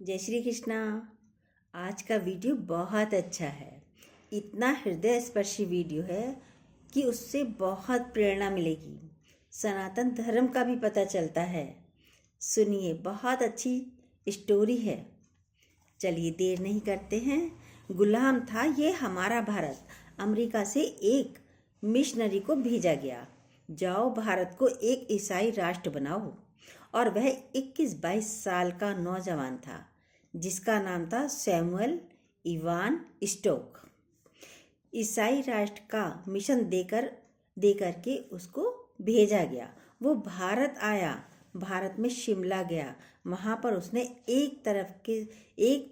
जय श्री कृष्णा। आज का वीडियो बहुत अच्छा है। इतना हृदय स्पर्शी वीडियो है कि उससे बहुत प्रेरणा मिलेगी। सनातन धर्म का भी पता चलता है। सुनिए, बहुत अच्छी स्टोरी है। चलिए देर नहीं करते हैं। गुलाम था ये हमारा भारत। अमेरिका से एक मिशनरी को भेजा गया, जाओ भारत को एक ईसाई राष्ट्र बनाओ। और वह 21-22 साल का नौजवान था जिसका नाम था सैमुअल इवान स्टोक। ईसाई राष्ट्र का मिशन देकर के उसको भेजा गया। वो भारत आया, भारत में शिमला गया। वहाँ पर उसने एक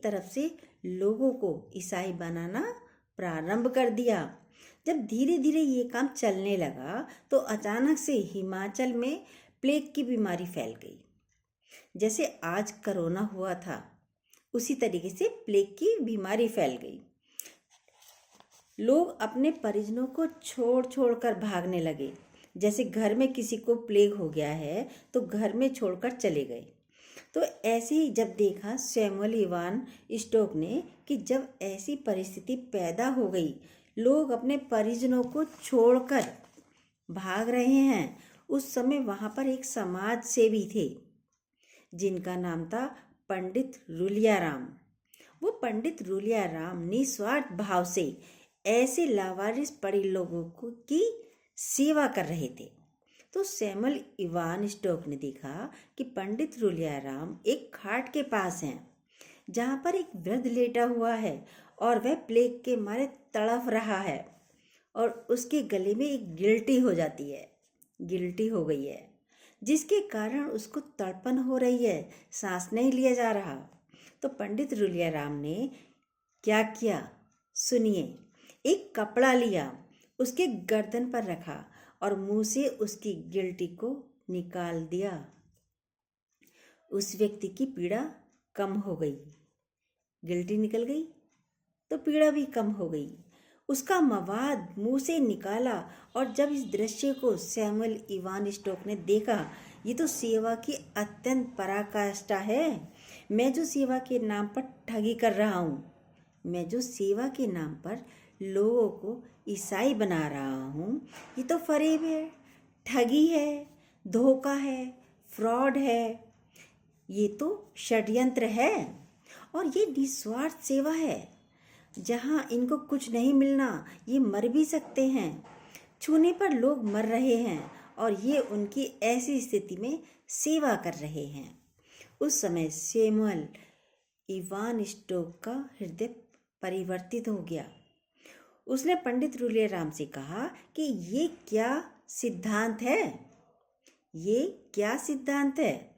तरफ से लोगों को ईसाई बनाना प्रारंभ कर दिया। जब धीरे धीरे ये काम चलने लगा तो अचानक से हिमाचल में प्लेग की बीमारी फैल गई। जैसे आज कोरोना हुआ था, उसी तरीके से प्लेग की बीमारी फैल गई। लोग अपने परिजनों को छोड़ छोड़ कर भागने लगे। जैसे घर में किसी को प्लेग हो गया है तो घर में छोड़कर चले गए। तो ऐसे ही जब देखा सैमुअल इवान स्टोक ने कि जब ऐसी परिस्थिति पैदा हो गई, लोग अपने परिजनों को छोड़कर भाग रहे हैं, उस समय वहाँ पर एक समाज सेवी थे जिनका नाम था पंडित रुलियाराम। वो पंडित रुलियाराम निस्वार्थ भाव से ऐसे लावारिस पड़े लोगों की सेवा कर रहे थे। तो सैमुअल इवान स्टोक ने देखा कि पंडित रुलियाराम एक खाट के पास हैं जहाँ पर एक वृद्ध लेटा हुआ है और वह प्लेग के मारे तड़फ रहा है और उसके गले में एक गिल्टी हो गई है जिसके कारण उसको तड़पन हो रही है, सांस नहीं लिया जा रहा। तो पंडित रुलियाराम ने क्या किया सुनिए। एक कपड़ा लिया, उसके गर्दन पर रखा और मुंह से उसकी गिल्टी को निकाल दिया। उस व्यक्ति की पीड़ा कम हो गई। गिल्टी निकल गई तो पीड़ा भी कम हो गई। उसका मवाद मुंह से निकाला और जब इस दृश्य को सैमुअल इवान स्टोक ने देखा, ये तो सेवा की अत्यंत पराकाष्ठा है। मैं जो सेवा के नाम पर ठगी कर रहा हूँ, मैं जो सेवा के नाम पर लोगों को ईसाई बना रहा हूँ, ये तो फरेब है, ठगी है, धोखा है, फ्रॉड है, ये तो षड्यंत्र है और ये निस्वार्थ सेवा है। जहाँ इनको कुछ नहीं मिलना, ये मर भी सकते हैं। छूने पर लोग मर रहे हैं और ये उनकी ऐसी स्थिति में सेवा कर रहे हैं। उस समय सैमुअल इवान स्टोक का हृदय परिवर्तित हो गया। उसने पंडित रुलियाराम से कहा कि ये क्या सिद्धांत है, ये क्या सिद्धांत है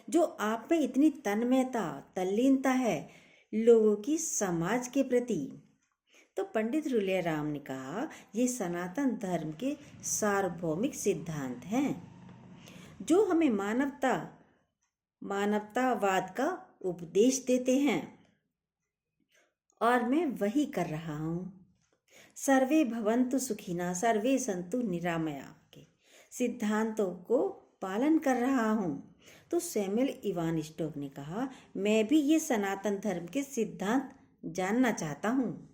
जो आप में इतनी तन्मयता तल्लीनता है लोगों की समाज के प्रति। तो पंडित रुलियाराम ने कहा, ये सनातन धर्म के सार्वभौमिक सिद्धांत हैं जो हमें मानवतावाद का उपदेश देते हैं और मैं वही कर रहा हूँ। सर्वे भवन्तु सुखिना सर्वे सन्तु निरामया के सिद्धांतों को पालन कर रहा हूँ। तो सैमुअल इवान स्टोक ने कहा, मैं भी ये सनातन धर्म के सिद्धांत जानना चाहता हूँ।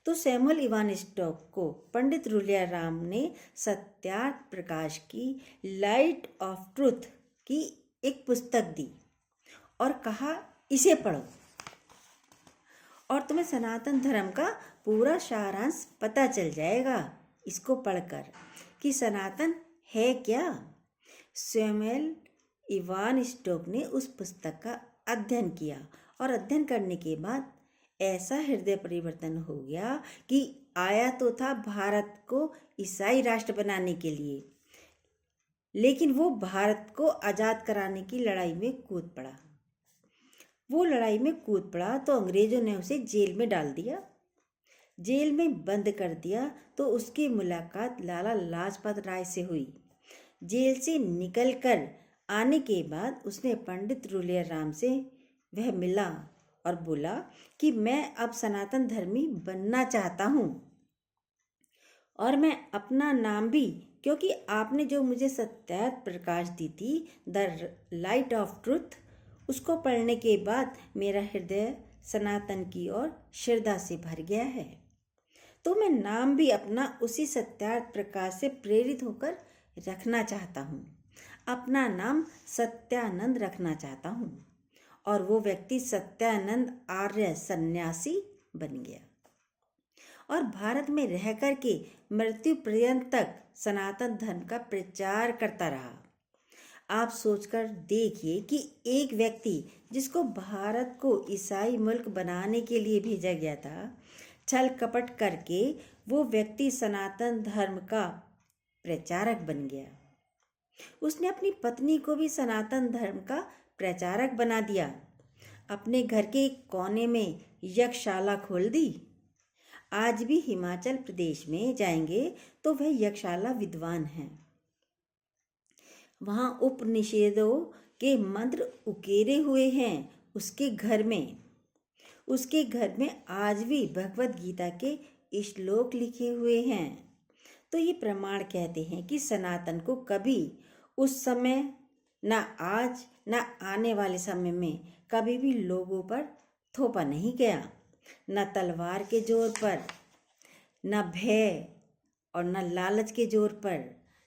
तो सैमुअल इवान स्टोक को पंडित रुलियाराम ने सत्यार्थ प्रकाश की लाइट ऑफ ट्रूथ की एक पुस्तक दी और कहा, इसे पढ़ो और तुम्हें सनातन धर्म का पूरा सारांश पता चल जाएगा इसको पढ़कर कि सनातन है क्या। सैमुअल इवान स्टोक ने उस पुस्तक का अध्ययन किया और अध्ययन करने के बाद ऐसा हृदय परिवर्तन हो गया कि आया तो था भारत को ईसाई राष्ट्र बनाने के लिए, लेकिन वो भारत को आज़ाद कराने की लड़ाई में कूद पड़ा। वो लड़ाई में कूद पड़ा तो अंग्रेज़ों ने उसे जेल में डाल दिया, जेल में बंद कर दिया। तो उसकी मुलाकात लाला लाजपत राय से हुई। जेल से निकलकर आने के बाद उसने पंडित रुलियाराम से वह मिला और बोला कि मैं अब सनातन धर्मी बनना चाहता हूँ और मैं अपना नाम भी, क्योंकि आपने जो मुझे सत्यार्थ प्रकाश दी थी, द लाइट ऑफ ट्रूथ, उसको पढ़ने के बाद मेरा हृदय सनातन की ओर श्रद्धा से भर गया है। तो मैं नाम भी अपना उसी सत्यार्थ प्रकाश से प्रेरित होकर रखना चाहता हूँ। अपना नाम सत्यानंद रखना चाहता हूँ। और वो व्यक्ति सत्यानंद आर्य सन्यासी बन गया और भारत में रह कर के मृत्यु पर्यंत तक सनातन धर्म का प्रचार करता रहा। आप सोचकर देखिए कि एक व्यक्ति जिसको भारत को ईसाई मुल्क बनाने के लिए भेजा गया था, छल कपट करके वो व्यक्ति सनातन धर्म का प्रचारक बन गया। उसने अपनी पत्नी को भी सनातन धर्म का प्रचारक बना दिया। अपने घर के एक कोने में यक्षशाला खोल दी। आज भी हिमाचल प्रदेश में जाएंगे तो वह यक्षशाला विद्वान हैं। वहाँ उपनिषदों के मंत्र उकेरे हुए हैं। उसके घर में आज भी भगवत गीता के श्लोक लिखे हुए हैं। तो ये प्रमाण कहते हैं कि सनातन को कभी उस समय, न आज न आने वाले समय में कभी भी लोगों पर थोपा नहीं गया। न तलवार के जोर पर, न भय और न लालच के जोर पर,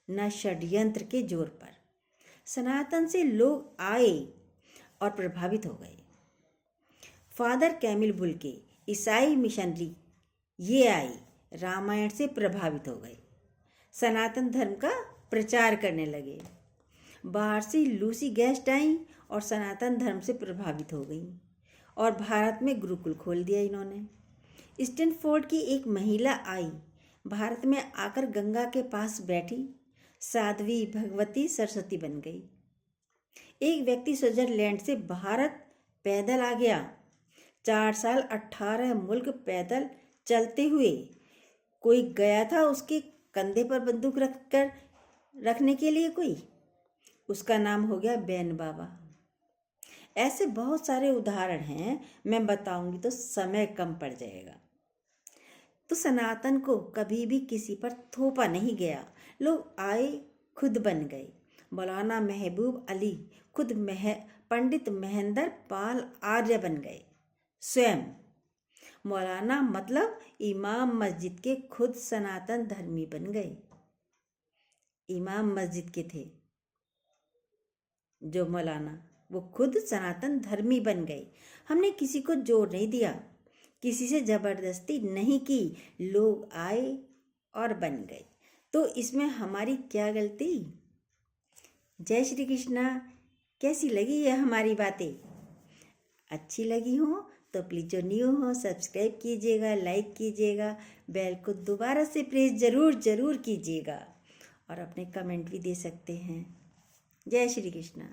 न षड्यंत्र के जोर पर। सनातन से लोग आए और प्रभावित हो गए। फादर कैमिल बुल्के ईसाई मिशनरी ये आई, रामायण से प्रभावित हो गए, सनातन धर्म का प्रचार करने लगे। बाहर से लूसी गेस्ट आई और सनातन धर्म से प्रभावित हो गई और भारत में गुरुकुल खोल दिया इन्होंने। स्टैनफोर्ड की एक महिला आई, भारत में आकर गंगा के पास बैठी, साध्वी भगवती सरस्वती बन गई। एक व्यक्ति स्विट्जरलैंड से भारत पैदल आ गया। 4 साल 18 मुल्क पैदल चलते हुए। कोई गया था उसके कंधे पर बंदूक रखने के लिए कोई, उसका नाम हो गया बैन बाबा। ऐसे बहुत सारे उदाहरण हैं, मैं बताऊंगी तो समय कम पड़ जाएगा। तो सनातन को कभी भी किसी पर थोपा नहीं गया। लोग आए, खुद बन गए। मौलाना महबूब अली खुद पंडित महेंद्र पाल आर्य बन गए स्वयं। मौलाना मतलब इमाम मस्जिद के खुद सनातन धर्मी बन गए। इमाम मस्जिद के थे जो मौलाना, वो खुद सनातन धर्मी बन गए। हमने किसी को जोर नहीं दिया, किसी से जबरदस्ती नहीं की, लोग आए और बन गए। तो इसमें हमारी क्या गलती? जय श्री कृष्णा। कैसी लगी ये हमारी बातें? अच्छी लगी हो तो प्लीज़ जो न्यू हो सब्सक्राइब कीजिएगा, लाइक कीजिएगा, बेल को दोबारा से प्रेस जरूर कीजिएगा और अपने कमेंट भी दे सकते हैं। जय श्री कृष्णा।